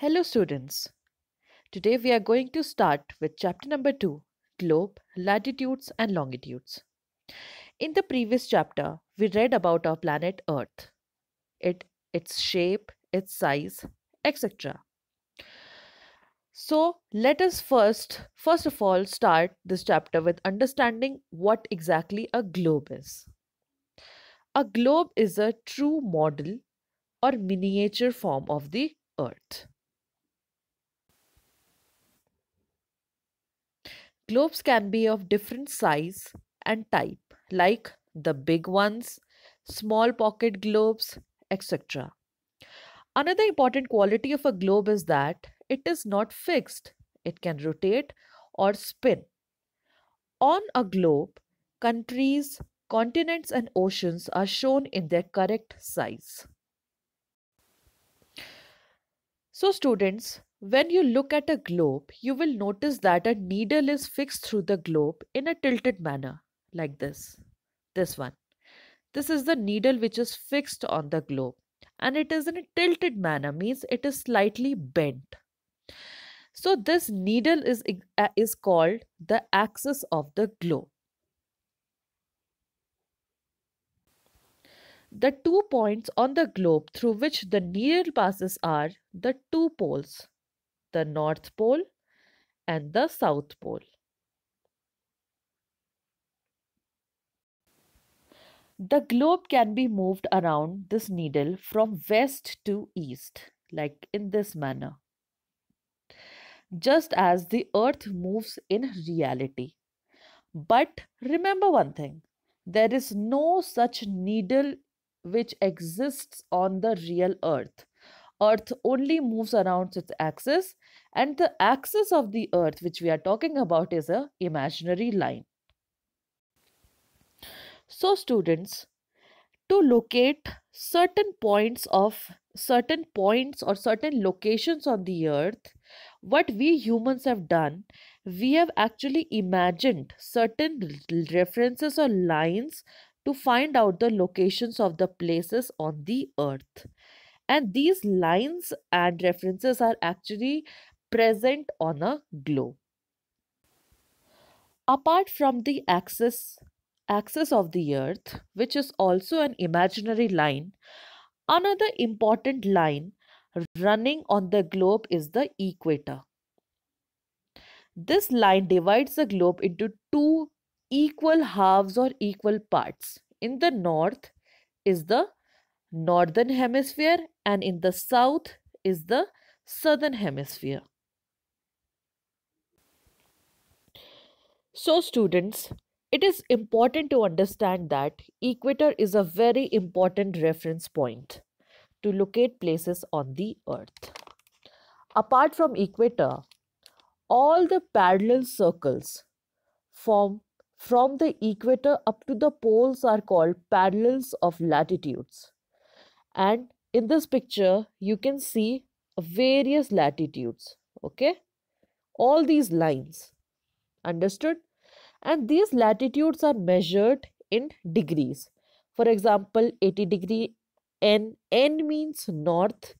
Hello students. Today we are going to start with chapter number 2, Globe, Latitudes and Longitudes. In the previous chapter, we read about our planet Earth, its shape, its size, etc. So, let us first of all start this chapter with understanding what exactly a globe is. A globe is a true model or miniature form of the Earth. Globes can be of different size and type, like the big ones, small pocket globes, etc. Another important quality of a globe is that it is not fixed, it can rotate or spin. On a globe, countries, continents, and oceans are shown in their correct size. So, students, when you look at a globe, you will notice that a needle is fixed through the globe in a tilted manner, like this. This one. This is the needle which is fixed on the globe, and it is in a tilted manner, means it is slightly bent. So, this needle is called the axis of the globe. The 2 points on the globe through which the needle passes are the two poles, the North Pole and the South Pole. The globe can be moved around this needle from west to east, like in this manner, just as the earth moves in reality. But remember one thing, there is no such needle which exists on the real earth. Earth only moves around its axis, and the axis of the earth which we are talking about is a imaginary line. So students, to locate certain points or certain locations on the earth, what we humans have done, we have actually imagined certain references or lines to find out the locations of the places on the earth, and these lines and references are actually present on a globe. Apart from the axis of the earth, which is also an imaginary line, another important line running on the globe is the equator. This line divides the globe into two equal halves or equal parts. In the north is the northern hemisphere, and in the south is the southern hemisphere. So, students, it is important to understand that equator is a very important reference point to locate places on the earth. Apart from equator, all the parallel circles form from the equator up to the poles are called parallels of latitudes. And in this picture, you can see various latitudes. Okay, all these lines. Understood? And these latitudes are measured in degrees. For example, 80 degree N means north,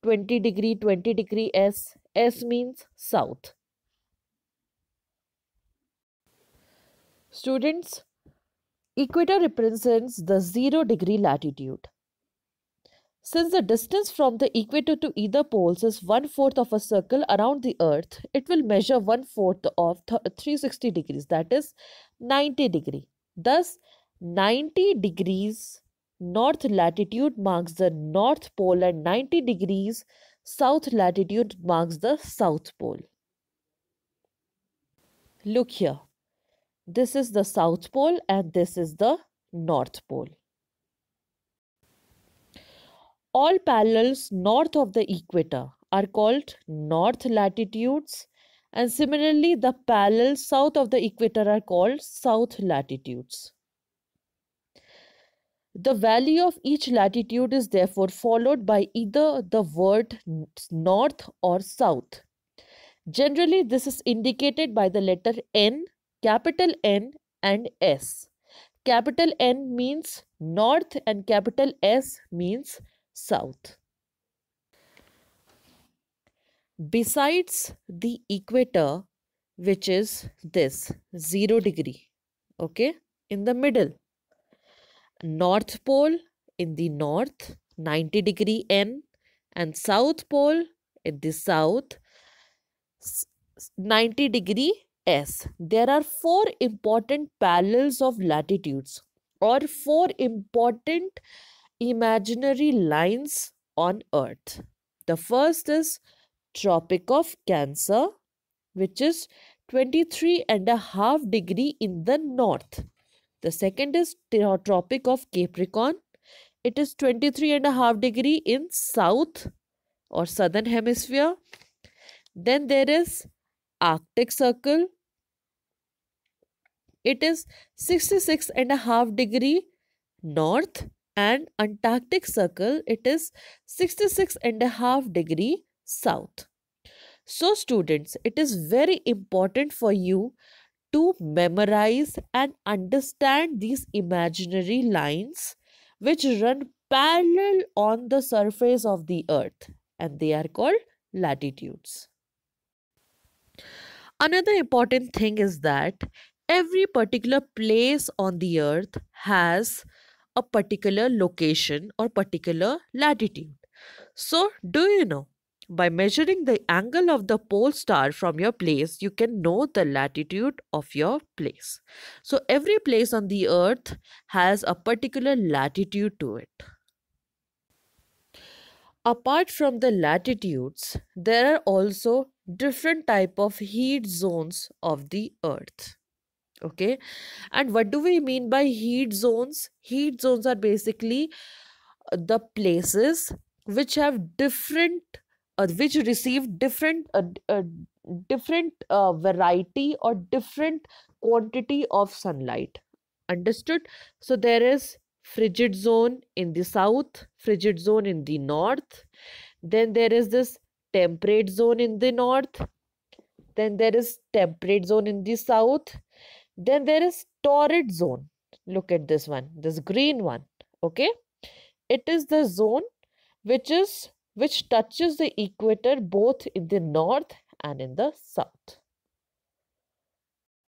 20 degree S means south. Students, equator represents the 0 degree latitude. Since the distance from the equator to either poles is 1/4 of a circle around the earth, it will measure 1/4 of 360 degrees, that is 90 degree. Thus, 90 degrees north latitude marks the north pole and 90 degrees south latitude marks the south pole. Look here. This is the south pole and this is the north pole. All parallels north of the equator are called north latitudes, and similarly, the parallels south of the equator are called south latitudes. The value of each latitude is therefore followed by either the word north or south. Generally, this is indicated by the letter N, capital N, and S. Capital N means north and capital S means south. Besides the equator, which is this 0 degree, okay, in the middle, North Pole in the north, 90° N, and South Pole in the south, 90° S. There are four important parallels of latitudes, or four important imaginary lines on Earth. The first is Tropic of Cancer, which is 23.5° in the north. The second is Tropic of Capricorn. It is 23.5° in south or southern hemisphere. Then there is Arctic Circle. It is 66.5° north, and Antarctic Circle, it is 66.5° south. So students, it is very important for you to memorize and understand these imaginary lines which run parallel on the surface of the earth, and they are called latitudes. Another important thing is that every particular place on the earth has a particular location or particular latitude. So, do you know? By measuring the angle of the pole star from your place, you can know the latitude of your place. So, every place on the earth has a particular latitude to it. Apart from the latitudes, there are also different type of heat zones of the earth. Okay, and what do we mean by heat zones? Heat zones are basically the places which have different which receive different variety or different quantity of sunlight. Understood? So there is frigid zone in the south, frigid zone in the north, then there is this temperate zone in the north, then there is temperate zone in the south, then there is torrid zone. Look at this one, this green one. Okay, it is the zone which touches the equator both in the north and in the south.